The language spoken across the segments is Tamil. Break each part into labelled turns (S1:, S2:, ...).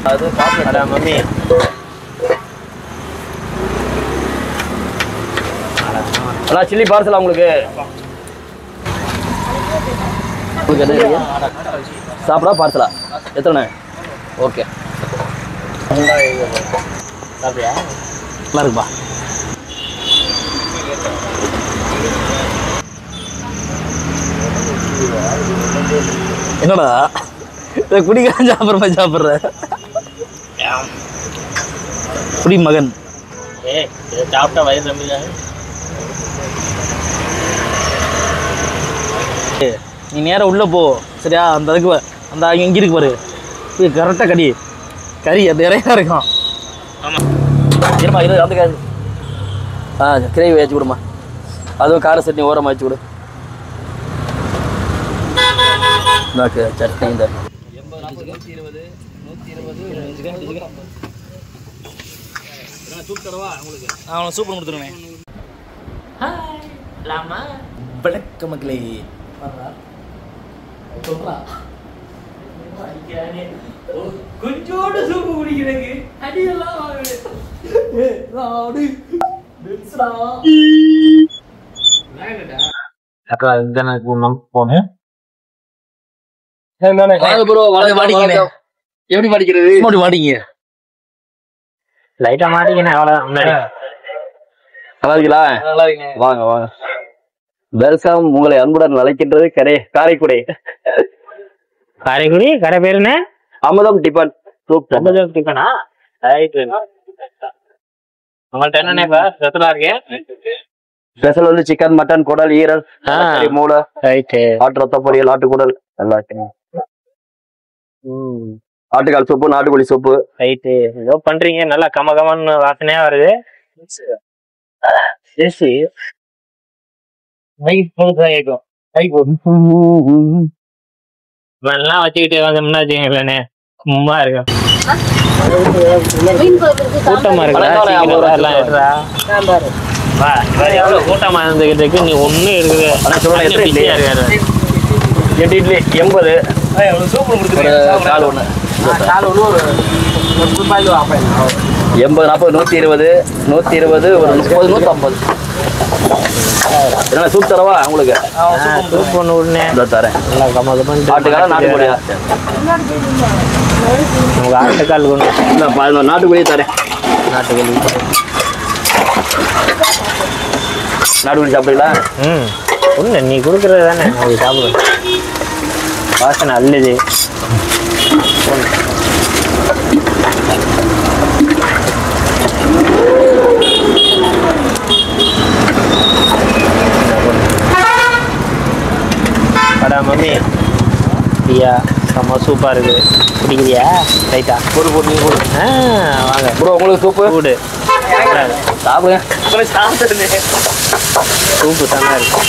S1: அது சாப்பிடா மம்மி. அண்ணா சில்லி பார்சலா உங்களுக்கு? சாப்பிடா பார்சலா எத்தனை? ஓகே சாப்பிட்டியா? நல்லா இருக்குப்பா. என்னடா குடிக்காம சாப்பிட்ற குடி மகன். சாப்பிட்டா வயிறு நம்பிதான். நீ நேரம் உள்ள போ சரியா? அந்த அதுக்கு அந்த இங்கே இருக்கு பாரு, கரெக்டாக கறி அது இறையா இருக்கும். ஆமாம் இருமா இது அதுக்காது. கிரேவி வச்சு விடுமா, அதுவும் கார சட்னி ஓரமாக வச்சு விடு. சட்னி இந்த 120 சூப் தரவா உங்களுக்கு? அவனை சூப்பர் கொடுத்துருவேன். வணக்கம் மக்களே. கொஞ்சோடு சூப்பு குடிக்கிறதுக்கு அடியெல்லாம் போனேன். எப்படி மாட்டிக்கிறது? மாட்டிங்க லைட்டா மாட்டிக்கினேன் அவ்வளவுதான். நல்லா இருக்கீங்களா? நல்லா இருக்கீங்க. வாங்க வாங்க. வெல்கம். உங்களை அன்புடன் அழைக்கின்றது காரைக்குடி. காரைக்குடி கடை பேரு என்ன? அமுதம் டிபன். அமுதம் டிபனா? உங்கள்ட்ட என்னென்ன ஸ்பெஷலா இருக்கு? ஸ்பெஷல் வந்து சிக்கன், மட்டன், குடல், ஈரல், மூளை, ஆட்டு ரத்த பொரியல், ஆட்டுக்குடல் நல்லா இருக்கு. ஆட்டுக்கால் சூப்பு, நாட்டுக்கோழி சூப்பு. ரைட்டு. ஏதோ பண்றீங்க, நல்லா கமகமன்னு வாசனையா வருது. வச்சுக்கிட்டே வந்தோம்னா வச்சுக்கங்களே சும்மா இருக்கும். கூட்டமா இருக்கா? கூட்டமா இருந்துகிட்டு நீ ஒண்ணு இருக்குது. 8 இட்லி 80. கால் ஒண்ணு 80 40 120 ஒரு 30 150. என்ன சூப் தரவா உங்களுக்கு? சூப் ஒன்று உடனே தரேன். ஆட்டுக்கால நாட்டுக்கோழியா? உங்க ஆட்டுக்கால் ஒன்று நாட்டுக்கோழியே தரேன். நாட்டுக்கோழி சாப்பிடுங்களா? ஒண்ணு நீ கொடுக்கறது தானே சாப்பிடுவேன். வாசனை அல்லது அடா மம்மி ஐயா செம்ம சூப்பா இருக்கு. குடிக்கிறியா? ரைட்டா போடு நீ போடு. வாங்க ப்ரோ உங்களுக்கு சூப்பு போடு சாப்பிடுங்க. சூப்பு தானே இருக்கு.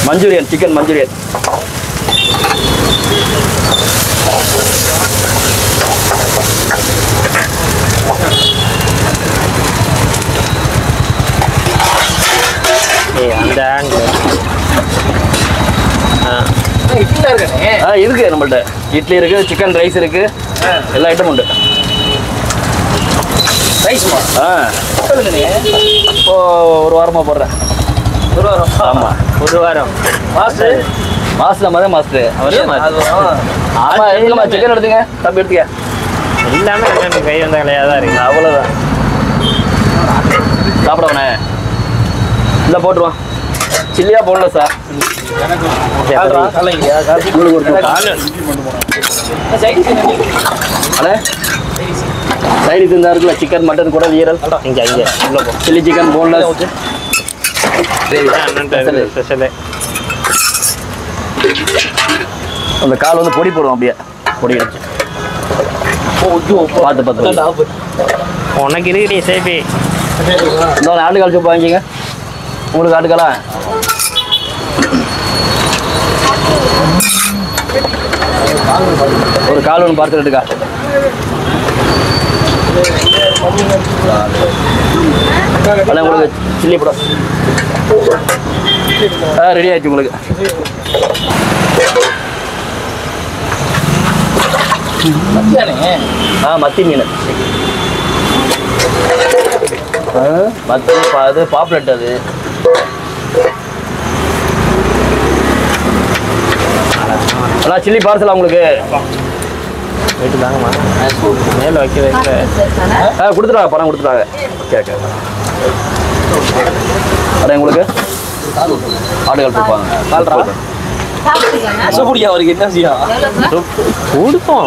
S1: Manchurian chicken Manchurian. அந்த இருக்கு நம்மள்ட்ட. இட்லி இருக்கு, சிக்கன் ரைஸ் இருக்கு, எல்லா ஐட்டமும் உண்டு. இப்போ ஒரு வாரமா போடுறேன். ஒரு வாரம்? ஆமா ஒரு வாரம். மாஸ்டர் நம்ம தான் மாஸ்டர். ஆமா இல்லைம்மா சிக்கன் எடுத்துங்க தம்பி எடுத்துக்க. எல்லாமே கை வந்த கலையாக தான் இருக்கு. அவ்வளோதான். சாப்பிடவனே இல்லை போட்டுருவான். சில்லியா போடல சார். சைடு இருந்தா இருக்குல்ல சிக்கன் மட்டன் குடல் ஈரல் இங்கே இங்கே சில்லி சிக்கன் போன்லெஸ் ஸ்பெஷலு. அந்த கால் வந்து பொடி போடுவோம் அப்படியே பொடி வச்சு பார்த்து உனக்கு இருக்குடி சேஃபி. இன்னொரு ஆட்டுக்கால் சூப்பு வாங்கிங்க. உங்களுக்கு ஆட்டுக்காலா? ஒரு கால் ஒன்று பார்த்து எடுக்கா. அதான் உங்களுக்கு சில்லி படம் ரெடி ஆயிடுச்சு உங்களுக்கு. மத்தியானே மத்தி மீன் மத்தி அது பாப்புலெட் அது அண்ணா சில்லி பார்சலா உங்களுக்கு வெயிட்டு தாங்கம்மா மேலே வைக்க கொடுத்துட்டாங்க பணம் கொடுத்துட்டாங்க கேட்க அண்ணா உங்களுக்கு ஆடுகள் கொடுப்பாங்க கால்ரா பிடிக்கும் அவருக்கு என்ன செய்யும் கொடுப்போம்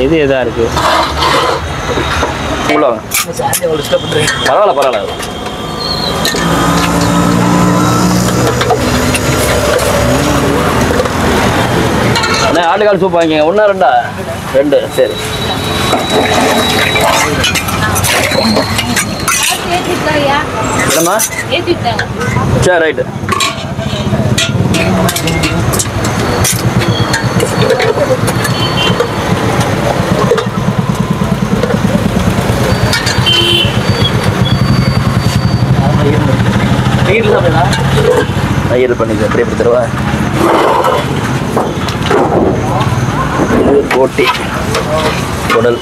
S1: எது எதா இருக்கு பரவாயில்ல பரவாயில்ல அண்ணா ஆட்டுக்கால் சூப் வாங்கிங்க ஒன்றா ரெண்டா ரெண்டு சரி என்னம்மா சரி ரைட்டு தயிர் பண்ணிக்க எப்படி எப்படி தருவா இது போட்டி குடல்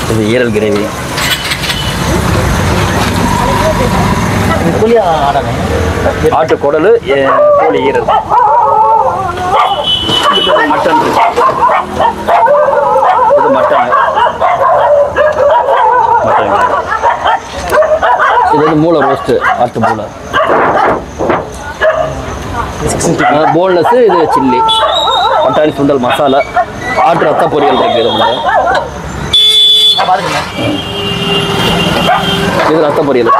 S1: இது ஈரல் கிரேவி ஆட்டு குடல் கோழி ஈரல் மட்டன் இது மட்டன் மட்டன் இது வந்து மூளை ரோஸ்ட்டு ஆட்டு மூளை போன்லெஸ் இது சில்லி பட்டாணி சுண்டல் மசாலா ஆட்டு ரத்த பொரியல் இருக்கு இது ரத்த பொரியல்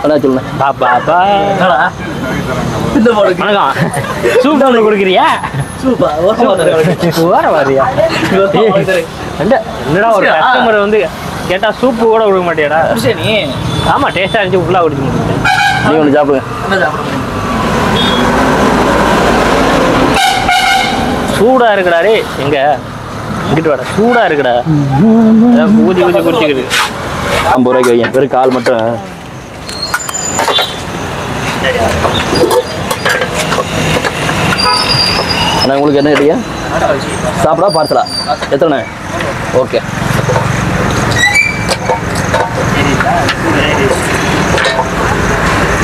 S1: என்ன சொல்லுங்க சூப் தான் கொடுக்குறியா வரியா என்னடா ஒரு கஸ்டமர் வந்து கேட்டா சூப்பு கூட கொடுக்க மாட்டியாடா நீ ஆமா டேஸ்டா இருந்துச்சு ஃபுல்லா குடிச்சு முடிச்சு நீ ஒன்று சாப்பிடுங்க சூடா இருக்குடாரே எங்க இங்கிட்டு வாடா சூடா இருக்குடா ஊதி ஊதி குடிச்சுக்குது 50 ரூபாய்க்கு வைங்க வெறும் கால் மட்டும் அண்ணா உங்களுக்கு என்ன கேட்டீங்க சாப்பிடா பார்சலா எத்தனை ஓகே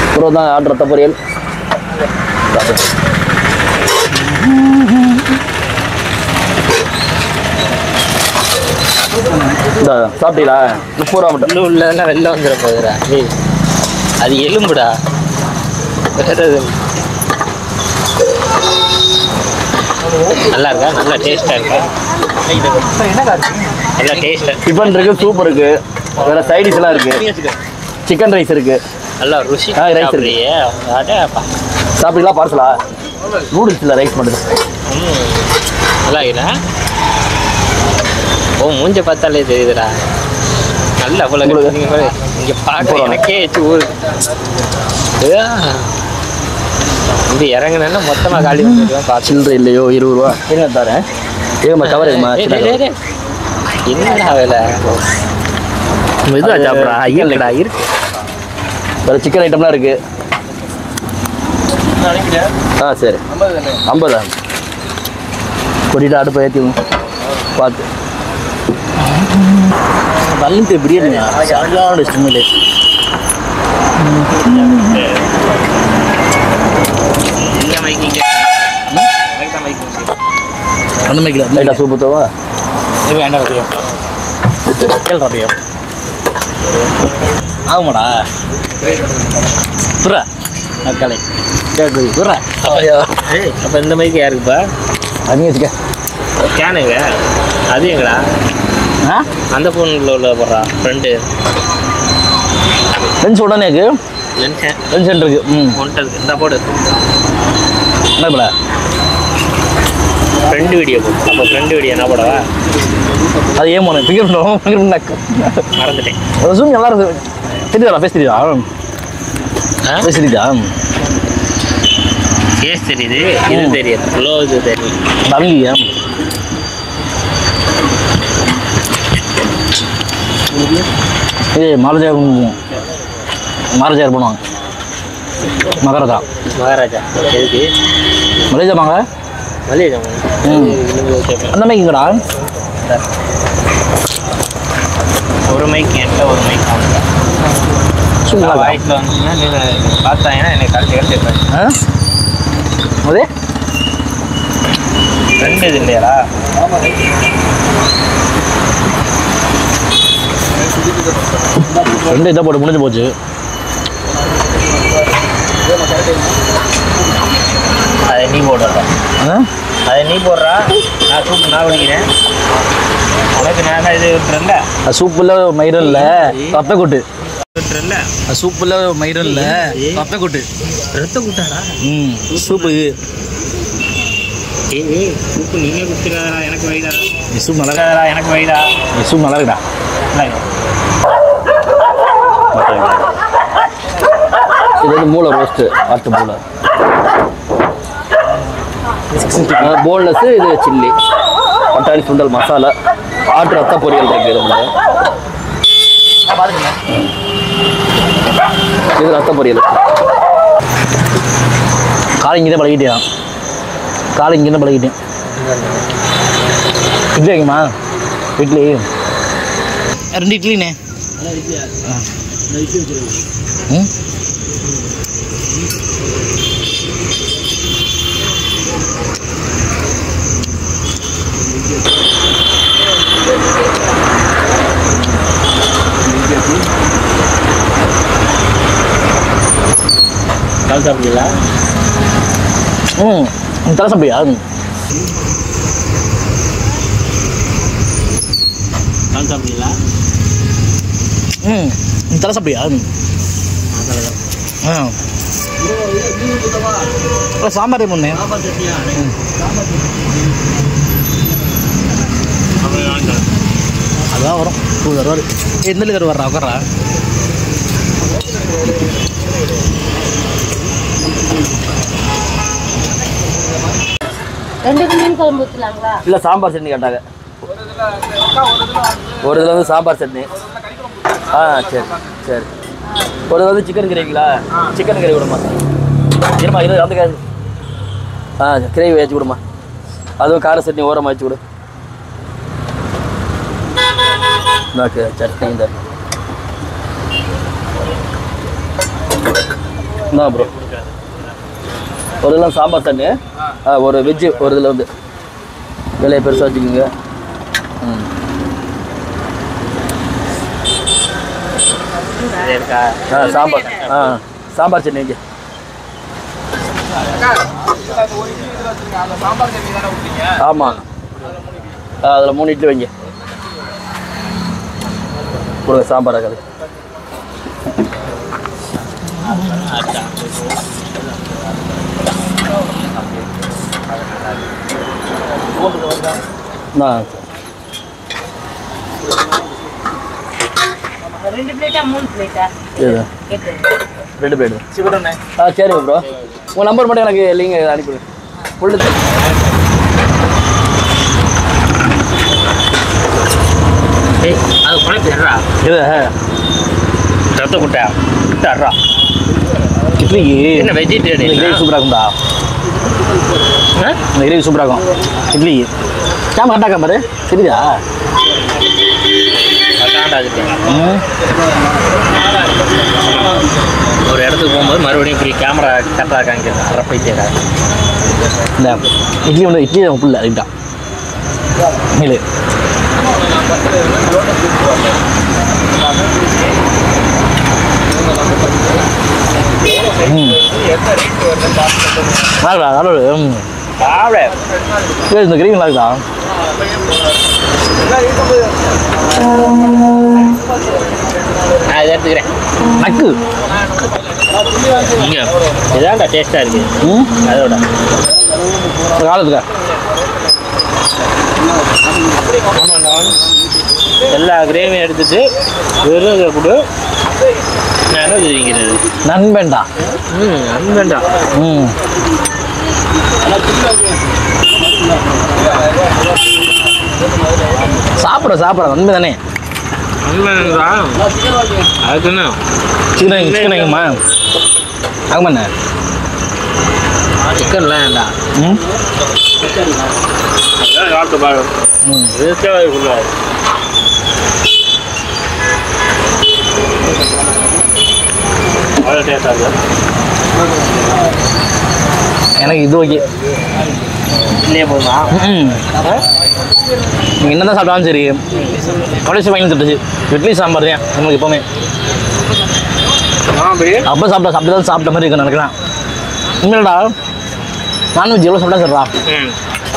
S1: அப்புறம் தான் ஆட்டு ரத்த பொரியல் சாப்பிட்டீங்களா 30 ரூபா மட்டும் உள்ளதெல்லாம் வெளில வந்துட போகுதுடா அது எலும்புடா வேற நல்லா இருக்கா நல்லா டேஸ்டா இருக்கா நல்லா டேஸ்டா டிஃபன் இருக்கு சூப் இருக்கு வேற சைட் டிஷ் எல்லாம் இருக்கு சிக்கன் ரைஸ் இருக்கு நல்லா ருசி ரைஸ் இருக்கு சாப்பிட்டீங்களா பார்சலா நூடுல்ஸ் இல்லை ரைஸ் மட்டும் நல்லா இருக்குடா ஓ மூஞ்ச பார்த்தாலே தெரியுதுடா நல்லா அவ்வளோ இங்கே பார்க்க எனக்கே ஊர் இது இறங்குனா மொத்தமாக காலி வந்துடுவேன் சில்லற இல்லையோ 20 ரூபா என்ன தரேன் ஏமா தவறு என்னடா வேலை இதுதான் சாப்பிட்றா இல்லைடா இருக்கு வேறு சிக்கன் ஐட்டம்லாம் இருக்கு சரி 50 கொட்டிட்டு அடுப்பை ஏற்றிடும் பார்த்து வல்லிட்டு பிரியாணிங்க சரியான ஸ்மெல்லு அந்த மைக்கில் லைட்டாக சூப்பு தவா வேண்டாம் கேள்றா ஆகுமாடா புறா கலை கேட்குது புறா அப்போ இந்த மைக்கு யாருக்குப்பா அது வச்சுக்க கேனுங்க அது எங்கடா அந்த ஃபோனில் உள்ள போடுறா ஃப்ரெண்டு லென்ஸ் உடனேக்கு லென்ஸ் இருக்கு ஒன்ட்டு இருக்கு இந்த போடு என்ன போல ஃப்ரெண்டு வீடியோ போடு அப்போ ஃப்ரெண்டு வீடியோ என்ன போடவா அது ஏன் போனேன் ஃபிகர் மறந்துட்டேன் ஜூம் நல்லா இருக்கு தெரியுதா ஃபேஸ் தெரியுதா ஃபேஸ் தெரியுதா ஃபேஸ் தெரியுது இது தெரியுது க்ளோஸ் தெரியுது தம்பியா இது மாரஜார் பண்ணுவாங்க மகாராஜா
S2: மகாராஜா எதுக்கு
S1: மலேஜா வாங்க
S2: மல்லிகை
S1: அந்த மைக்குங்கடா
S2: ஒரு மைக் என்கிட்ட ஒரு மைக்
S1: சூப்பராக
S2: வாய்ஸில் வந்துச்சுன்னா நீங்கள் பார்த்தாங்கன்னா என்னை கழிச்சு எடுத்துருப்பேன்
S1: அதே
S2: ரெண்டு இது இல்லையாடா
S1: ரெண்டு இதை போட்டு முடிஞ்சு போச்சு
S2: அதை நீ போடுறா அதை நீ போடுறா நான் சூப்பு நான் குடிக்கிறேன் உனக்கு நான் இது விட்டுறேன்ல
S1: சூப்பில் மயிரும் இல்லை ரத்த கூட்டு
S2: விட்டுறேன்ல
S1: சூப்பில் மயிரும் இல்லை ரத்த கூட்டு
S2: ரத்த கூட்டாடா
S1: சூப்பு
S2: ஏய் சூப்பு நீங்கள் குடிச்சிடாதா எனக்கு வைடா
S1: சூப் நல்லா
S2: இருக்காதா எனக்கு வைடா
S1: சூப் நல்லா இருக்குடா இது வந்து மூளை ரோஸ்ட்டு ஆட்டு மூளை போன்லெஸ்ஸு இது சில்லி பட்டாணி சுண்டல் மசாலா ஆட்டு ரத்த பொரியல் இருக்குது இது ரத்த பொரியல் காலை இங்கே தான் பழகிட்டேன் காலை இங்கே தான் பழகிட்டேன் இட்லி வைக்குமா இட்லி 2 இட்லிண்ணே ம்
S2: கால் சாப்பிடல
S1: தலை சாப்பிடியா
S2: கால் சாப்பிடல
S1: தலை சாப்பிடியா சாம்பார் முன்னே அதான் வரும் 2 வருவார் எந்த லிட்டர் வர்றா உட்காரா இல்லை சாம்பார் சட்னி கேட்டாங்க ஒரு இதில் வந்து சாம்பார் சட்னி சரி சரி ஒரு இதில் வந்து சிக்கன் கிரேவிங்களா சிக்கன் கிரேவி விடுமா இருமா இது அந்த கிரேவி வச்சு விடுமா அதுவும் கார சட்னி ஓரமாக வச்சு விடு சட்னி இந்த ப்ரோ ஒரு இதெல்லாம் சாம்பார் தண்ணி ஒரு வெஜ்ஜு ஒரு இதில் வந்து விலையை பெருசாக வச்சுக்கோங்க சாம்பார் சாம்பார் சட்னி இங்கே ஆமாம் அதில் 3 இட்லி வைங்க கொடுங்க சாம்பார் ஆகாது
S3: ரெண்டு பிளேட்டா 3 பிளேட்டா
S1: இது 2 பிளேட்
S2: சிவரண்ணே
S1: சரி ப்ரோ உங்கள் நம்பர் மட்டும் எனக்கு லிங்க் அனுப்பிவிடு ஃபுல்லு
S2: அது குழப்பிடுறா
S1: இது
S2: ரத்த குட்டா குட்டாடுறா
S1: இட்லிக்கு
S2: என்ன வெஜிடேரியன்
S1: கிரேவி சூப்பராக இருக்கும்டா இந்த கிரேவி சூப்பராக இருக்கும் இட்லிக்கு கேமரா கரெக்டாக பாரு சரிதா
S2: ஒரு இடத்துக்கு போகும்போது மறுபடியும் இப்படி கேமரா கரெக்டாக காமிக்கிறது அரப்பை தேடாது
S1: இந்த இட்லி வந்து இட்லி உப்பு இல்லை அதுதான் மீல் நல்லா அதோட இந்த கிரேவி நல்லா இருக்குதா
S2: நான் இதை எடுத்துக்கிறேன்
S1: நக்கு
S2: இங்கே இதான்டா டேஸ்ட்டாக இருக்குது அதோட
S1: காலத்துக்கா
S2: எல்லா கிரேவியும் எடுத்துட்டு வெறும் இதை கொடு நான் தெரிவிக்கிறது
S1: நண்பேண்டா
S2: நண்பேண்டா
S1: சாப்பிட நன்மை தானே
S2: நண்பேண்டா அதுக்குன்னு
S1: சிக்கன் வைக்குமா ஆமாண்ணே
S2: சிக்கன்லாம் வேண்டாம்.
S1: ம்
S2: அதெல்லாம் சாப்பிட்டு பாரு. வேஸ்ட்டாக இருக்குல்ல. அவ்வளோ டேஸ்டாக இருக்கு.
S1: எனக்கு இது ஓகே.
S2: இல்லையே போதுமா?
S1: நீங்கள் என்ன தான் சாப்பிட்டாலும் சரி கடைசி வாங்கி தட்டுச்சு இட்லி சாம்பார் தான் நமக்கு எப்போவுமே. அப்போ சாப்பிட்ட மாதிரி இருக்கு நினைக்கிறேன். உண்மையிலடா நான்வெஜ் எவ்வளோ சாப்பிட்டா சரிடா.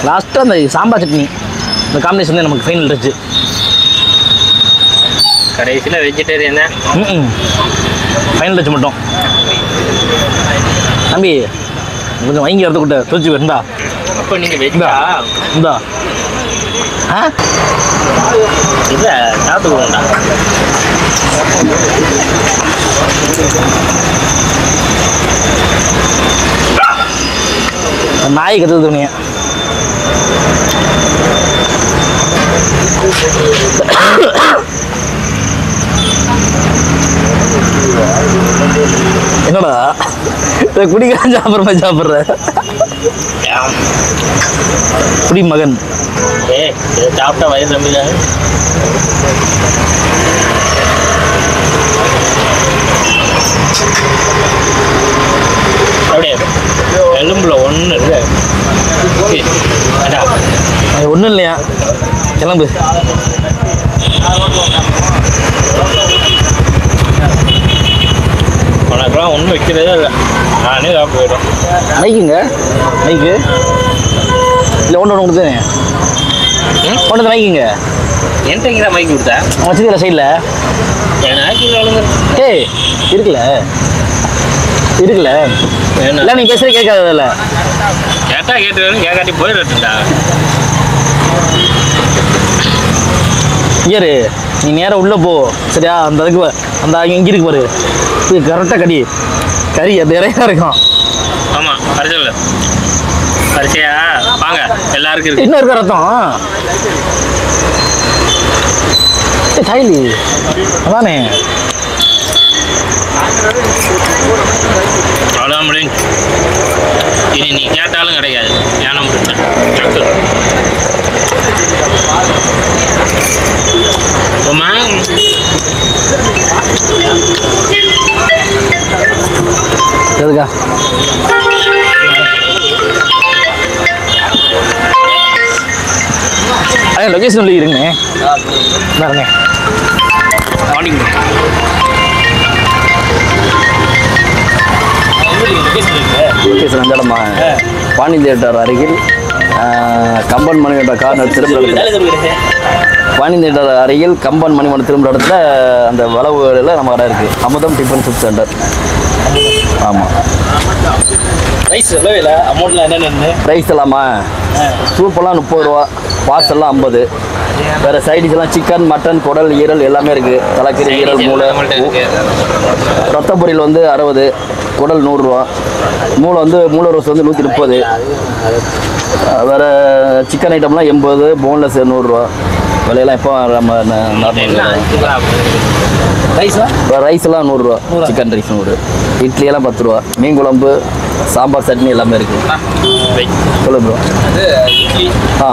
S1: லாஸ்ட்டாக அந்த சாம்பார் சட்னி இந்த காம்பினேஷன் தான் நமக்கு ஃபைனல் இருந்துச்சு.
S2: கடைசியில் வெஜிடேரியன் தான்.
S1: ஃபைனல் வச்சு மட்டும் தம்பி கொஞ்சம் வாங்கி வரதுக்கிட்ட தூச்சி இருந்தா.
S2: அப்போ நீங்கள் வெஜ்ஜா?
S1: இந்தா ஆ
S2: இல்லை சாப்பிட்டு போகண்டா.
S1: நாய் கற்றுது துணிய. என்னடா குடிக்கான் சாப்பிட்ற குடி மகன்.
S2: இதை சாப்பிட்டா வயிறு நம்பில. அப்படியே எலும்புல ஒன்று இருக்கு.
S1: அது ஒன்றும் இல்லையா கிளம்பு.
S2: உனக்குலாம் ஒன்றும் வைக்கிறதே இல்லை. நானே சாப்பிட்டு போயிடும்.
S1: மைக்குங்க மைக்கு இல்லை ஒன்று கொடுத்து ஒன்று மைக்குங்க
S2: என்கிட்ட இங்கே மைக் கொடுத்தேன்
S1: வச்சுக்கிற சைடில்.
S2: என் ஆக்கிங்க
S1: ஏய் இருக்குல்ல இல்லை நீ பேசுகிற கேட்காததில்ல.
S2: கேட்டா கேட்டு கேட்காட்டி போயிடுறா.
S1: இயரு நீ நேராக உள்ளே போ சரியா. அந்த அதுக்கு அந்த இங்கே இருக்கு பாரு இது கரெக்டாக கறி அது நிறையா இருக்கும்.
S2: ஆமாம் கரைச்சல் கரைச்சியா வாங்க எல்லாருக்கும் இருக்கு.
S1: இன்னும் இருக்க ரத்தம் டைலி அதானே.
S2: அவ்வளோதான் முடியும். இனி நீ கேட்டாலும் கிடையாது. ஏன்னா
S1: எதுக்கா லொகேஷன் சொல்லி இருங்க பாருங்க.
S4: லொகேஷன் அந்த இடமா பாண்டி தியேட்டர் அருகில் கம்பன் மணிமண்டம் கார்னர் திரும்ப இடத்துல பாண்டி தியேட்டர் அருகில் கம்பன் மணிமண்டம் திரும்ப இடத்துல அந்த வளவுகளில் நம்ம கடை இருக்குது. அமுதம் டிஃபன் ஃபுட் சென்டர். ஆமாம்.
S1: ரைஸ் எவ்வளோ இல்லை அமௌண்ட்லாம் என்னென்னு
S4: ரைஸ் எல்லாமா சூப்பெல்லாம் 30 ரூபா, பார்சல்லாம் 50. வேறு சைடிஷ்லாம் சிக்கன் மட்டன் குடல் ஈரல் எல்லாமே இருக்குது. தலைக்கறி ஈரல் மூளை ரத்த பொரியல் வந்து 60, குடல் 100 ரூபா, மூளை வந்து மூளை ரோஸ் வந்து 130. வேறு சிக்கன் ஐட்டம்லாம் 80, போன்லெஸ் 100 ரூபா. விலையெல்லாம் இப்போ நம்ம ரைஸ்லாம் 100 ரூபா, சிக்கன் ரைஸ் 100, இட்லியெல்லாம் 10 ரூபா, மீன் குழம்பு சாம்பார் சட்னி எல்லாமே இருக்குது. சொல்லு ப்ரோ. ஆ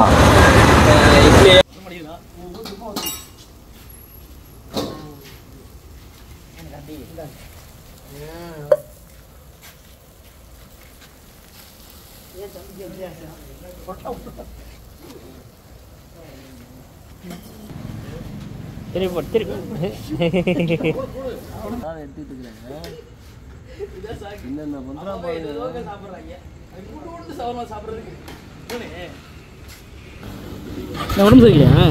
S1: உடம்பு சரியில்லையா?